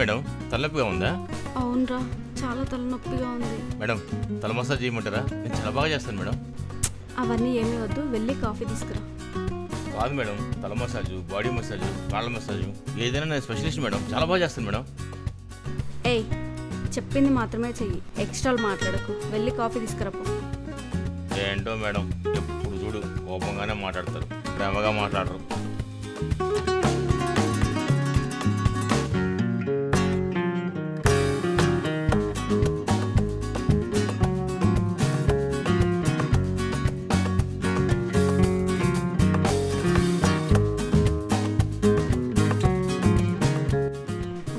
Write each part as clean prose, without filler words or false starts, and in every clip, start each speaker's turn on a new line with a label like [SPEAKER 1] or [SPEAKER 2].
[SPEAKER 1] Madam తలనొప్పిగా ఉందా?
[SPEAKER 2] అవునరా, చాలా తలనొప్పిగా ఉంది.
[SPEAKER 1] మేడం తల మసాజ్ చేయమంటారా? నేను చాలా బాగా చేస్తాను మేడం.
[SPEAKER 2] అవన్నీ ఏమీ వద్దు, వెళ్ళి కాఫీ తీసుకురా.
[SPEAKER 1] కాదు మేడం, తల మసాజు, బాడీ మసాజు, కాళ్ళ మసాజు ఏదైనా నేను స్పెషలిస్ట్ మేడం, చాలా బాగా చేస్తాను మేడం.
[SPEAKER 2] ఏయ్, చెప్పింది మాత్రమే చెయ్యి, ఎక్స్ట్రాలు మాట్లాడకు. వెళ్ళి కాఫీ తీసుకురాపో.
[SPEAKER 1] ఏంటో మేడం, ఎప్పుడు చూడు కోపంగానే మాట్లాడతారు, ప్రేమగా మాట్లాడరు.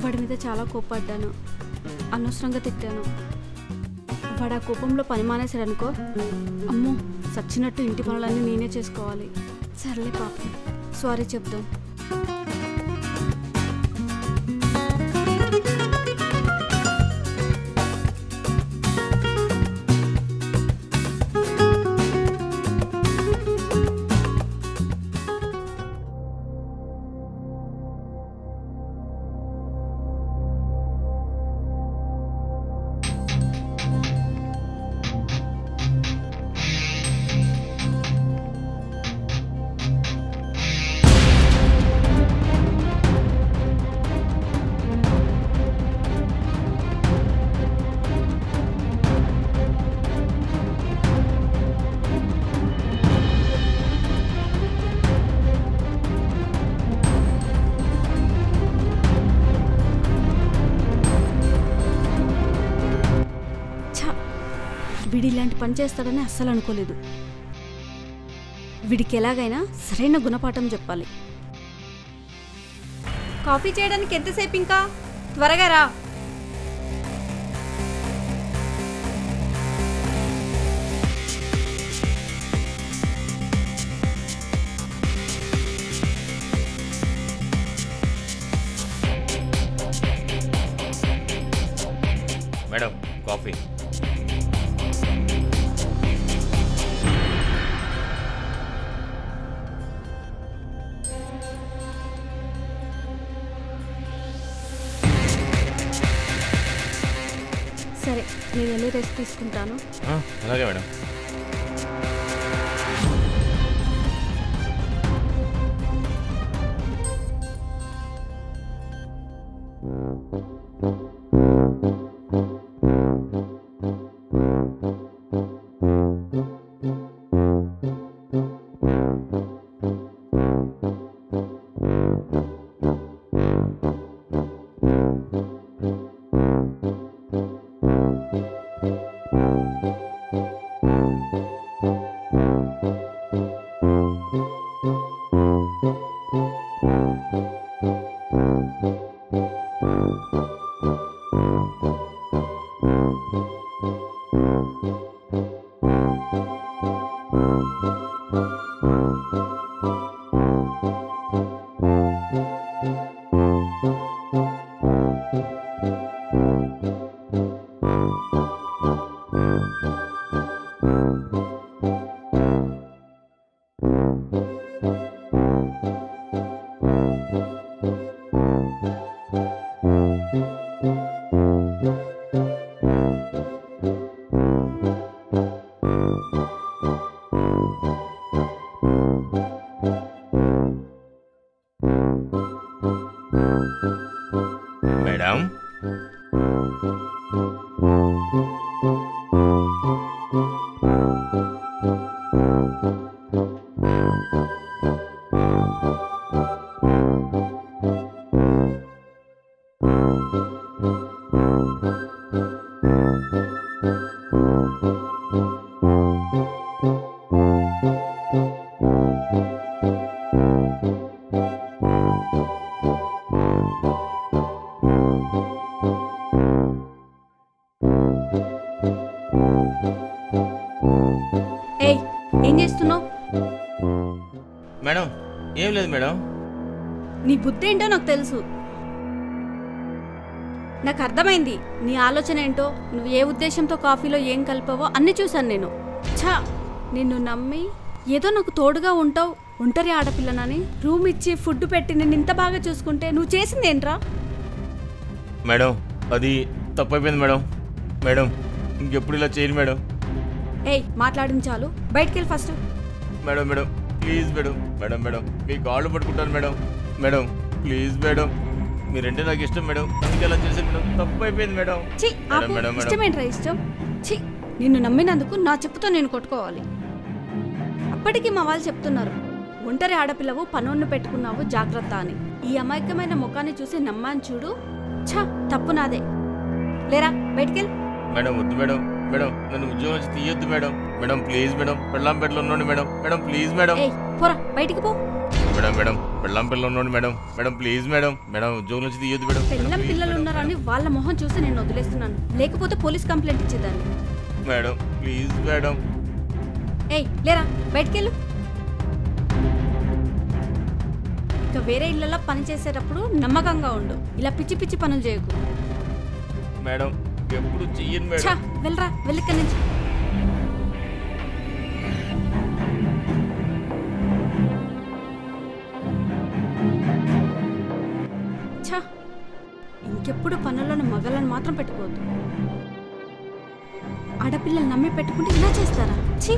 [SPEAKER 2] వాడి మీద చాలా కోపడ్డాను, అనవసరంగా తిట్టాను. వాడు ఆ కోపంలో పని మానేశాడనుకో, అమ్మో చచ్చినట్టు ఇంటి పనులన్నీ నేనే చేసుకోవాలి. సర్లే పాపం, సారీ చెప్దాం. వీడి ఇలాంటి పని చేస్తాడని అస్సలు అనుకోలేదు. వీడికి ఎలాగైనా సరైన గుణపాఠం చెప్పాలి. కాఫీ చేయడానికి ఎంతసేపు ఇంకా? త్వరగా రా.
[SPEAKER 1] Madam coffee.
[SPEAKER 2] సరే, నేను వెళ్ళి రెస్ట్ తీసుకుంటాను.
[SPEAKER 1] అలాగే మేడం. మేడం
[SPEAKER 2] ఏయ్, ఏం చేస్తున్నావు?
[SPEAKER 1] మేడం ఏం లేదు మేడం.
[SPEAKER 2] నీ బుద్ధి ఏంటో నాకు తెలుసు. నాకు అర్థమైంది నీ ఆలోచన ఏంటో. నువ్వు ఏ ఉద్దేశంతో కాఫీలో ఏం కలిపావో అన్నీ చూశాను నేను. ఛా, నిన్ను నమ్మి ఏదో నాకు తోడుగా ఉంటావు, ఒంటరి ఆడపిల్లనని రూమ్ ఇచ్చి ఫుడ్ పెట్టి నిన్ను ఇంత బాగా చూసుకుంటే నువ్వు చేసింది ఏంట్రా?
[SPEAKER 1] మేడం అది తప్పైపోయింది మేడం. మేడం ఇంకెప్పుడు ఇలా చేయను మేడం.
[SPEAKER 2] ఏయ్ మాట్లాడింది చాలు, బయటికి వెళ్ళి first.
[SPEAKER 1] Madam madam please madam. Madam madam మీ కాళ్ళు పట్టుకుంటాను మేడం. మేడం ప్లీజ్ మేడం, మీరంటే నాకు ఇష్టం మేడం, అందుకే అలా చేశాను మేడం. తప్పైపోయింది మేడం.
[SPEAKER 2] ఛీ
[SPEAKER 1] మేడం,
[SPEAKER 2] ఆపు.
[SPEAKER 1] Madam, madam.
[SPEAKER 2] ఇష్టమేంట్రా ఇష్టం? ఛీ, నిన్ను నమ్మినందుకు నా చెప్పుతో నేను కొట్టుకోవాలి. అప్పటికి మా వాళ్ళు చెప్తున్నారు, ఒంటరి ఆడపిల్లవు పనోన్ను పెట్టుకున్నావు జాగ్రత్త అని. ఈ అమాయకమైన ముఖాన్ని చూసి నమ్మాను చూడు. ఛా, తప్పు నాదే. లేరా బయటికెళ్ళి.
[SPEAKER 1] మేడం వద్దు మేడం. మేడం నన్ను ఉద్యోగం నుంచి తీయొద్దు మేడం. మేడం ప్లీజ్ మేడం, పెళ్ళాంపేటలో ఉన్నాడు మేడం. Madam please madam.
[SPEAKER 2] ఏయ్ పోరా బయటికి పో.
[SPEAKER 1] మేడం మేడం పెళ్ళాంపేటలో ఉన్నాడు madam. Madam please madam. Madam ఉద్యోగం నుంచి తీయొద్దు మేడం.
[SPEAKER 2] పిల్లం పిల్లలు ఉన్నారని వాళ్ళ మొహం చూసి నేను వదిలేస్తున్నాను, లేకపోతే పోలీస్ కంప్లైంట్ ఇచ్చేదాన్ని.
[SPEAKER 1] Madam please madam.
[SPEAKER 2] ఏయ్ లేరా బయటికెళ్ళు. ఇక వేరే ఇళ్లలో పని చేసేటప్పుడు నమ్మకంగా ఉండు, ఇలా పిచ్చి పిచ్చి పనులు చేయకు.
[SPEAKER 1] మేడం ఎప్పుడు చెయ్యను
[SPEAKER 2] ఛా,
[SPEAKER 1] మేడం.
[SPEAKER 2] వెళ్ళరా వెళ్ళిక్కడి నుంచి. ఛా, ఇంకెప్పుడు పనులను మగలను మాత్రం పెట్టుకోవద్దు. ఆడపిల్లలు నమ్మి పెట్టుకుంటే ఇలా చేస్తారా? ఛీ.